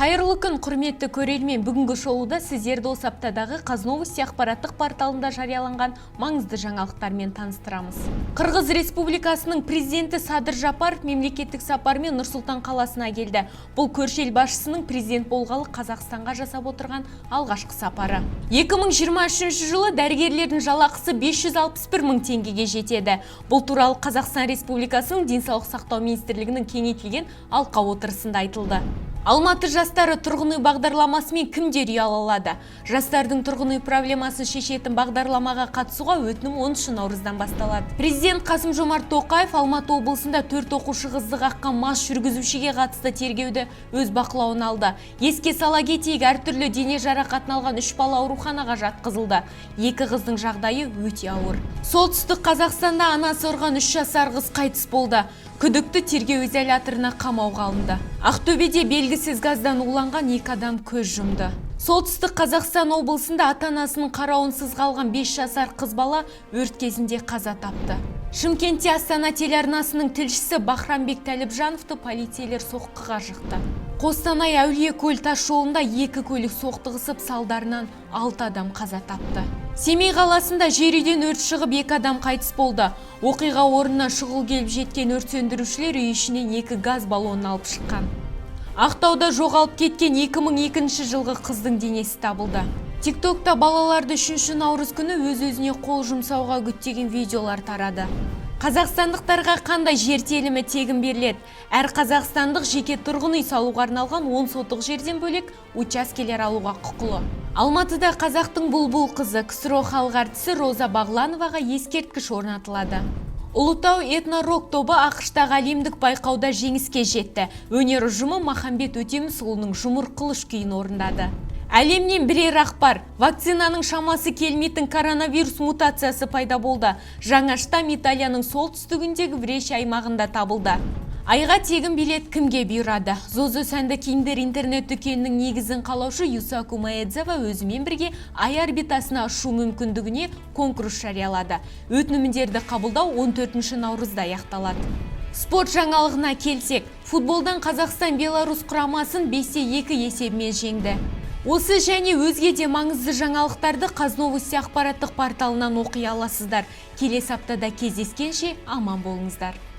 Қайырлы күн, құрметті көрермен. Бүгінгі шоуда сіздерді осы аптадағы Қазновости ақпараттық порталында жарияланған маңызды жаңалықтармен таныстырамыз. Қырғыз Республикасының президенті Садыр Жапаров мемлекеттік сапармен Нұр-Сұлтан қаласына келді. Бұл көрші ел басшысының президент болғалы Қазақстанға жасап отырған алғашқы сапары. 2023 жылы дәрігерлердің жалақысы 561 мың теңгеге жетеді. Бұл туралы Қазақстан Республикасының денсаулық сақтау министрлігінің кеңейтілген алқа отырысында айтылды. Алматы жастары тұрғын үй бағдарламасымен кімдер үй ала алады? Жастардың тұрғын үй проблемасын шешетін бағдарламаға қатысуға өтінім 10 наурыздан басталады. Президент Қасым-Жомарт Тоқаев Алматы облысында 4 оқушы қызды қаққан мас жүргізушіге қатысты тергеуді өз бақылауына алды. Еске сала кетейік, әртүрлі дене жарақатын алған 3 бала ауруханаға жатқызылды. 2 қыздың жағдайы өте ауыр. Солтүстік Қазақстанда анасы ұрған 3 жасар қыз қайтыс болды. Күдікті тергеу изоляторына қамауға алынды. Ақтөбеде белгісіз газдан уланған 2 адам көз жұмды. Солтүстік Қазақстан облысында ата-анасының қарауынсыз қалған 5 жасар қыз бала өрт кезінде қаза тапты. Шымкентте Астана телеарнасының тілшісі Бахрамбек Тәліпжановты полицейлер соққыға жықты. Қостанай Әулиекөл тас жолында 2 көлік соқтығысып, салдарынан 6 адам қаза тапты. Семей қаласында жер үйден өрт шығып 2 адам қайтыс болды. Оқиға орнына шұғыл келіп жеткен өрт сөндірушілер үй ішінен 2 газ баллонын алып шыққан. Ақтауда жоғалып кеткен 2002 жылғы қыздың денесі табылды. Тиктокта балаларды 3 наурыз күні өз-өзіне қол жұмсауға үгіттеген видеолар тарады. Қазақстандықтарға қандай жер телімі тегін беріледі? Әр қазақстандық жеке тұрғын үй салуға арналған 10 сотық жерден бөлек учаскелер алуға құқылы. Алматыда қазақтың бұлбұл қызы КСРО халық әртісі Роза Бағлановаға ескерткіш орнатылады. Ұлытау этно-рок тобы ақштағы әлемдік байқауда жеңіске жетті. Өнер ұжымы Махамбет Өтемісұлының Жұмыр қылыш күйін орындады. Әлемнен бірер ақпар. Вакцинаның шамасы келмейтін коронавирус мутациясы пайда болды. Жаңа штамм Италияның солтүстігіндегі Врещ аймағында табылды. Айға тегін билет кімге бұйырады? Зозо сәнді киімдер интернет дүкенінің негізін қалаушы Юсаку Маэдзава өзімен бірге ай орбитасына ұшу мүмкіндігіне конкурс жариялады. Өтінімдерді қабылдау 14 наурызда аяқталады. Спорт жаңалығына келсек, футболдан Қазақстан Беларусь құрамасын 5-2 есебімен жеңді. Осы және өзге де маңызды жаңалықтарды Қазновости ақпараттық порталынан оқи аласыздар. Келесі аптада кездескенше аман болыңыздар.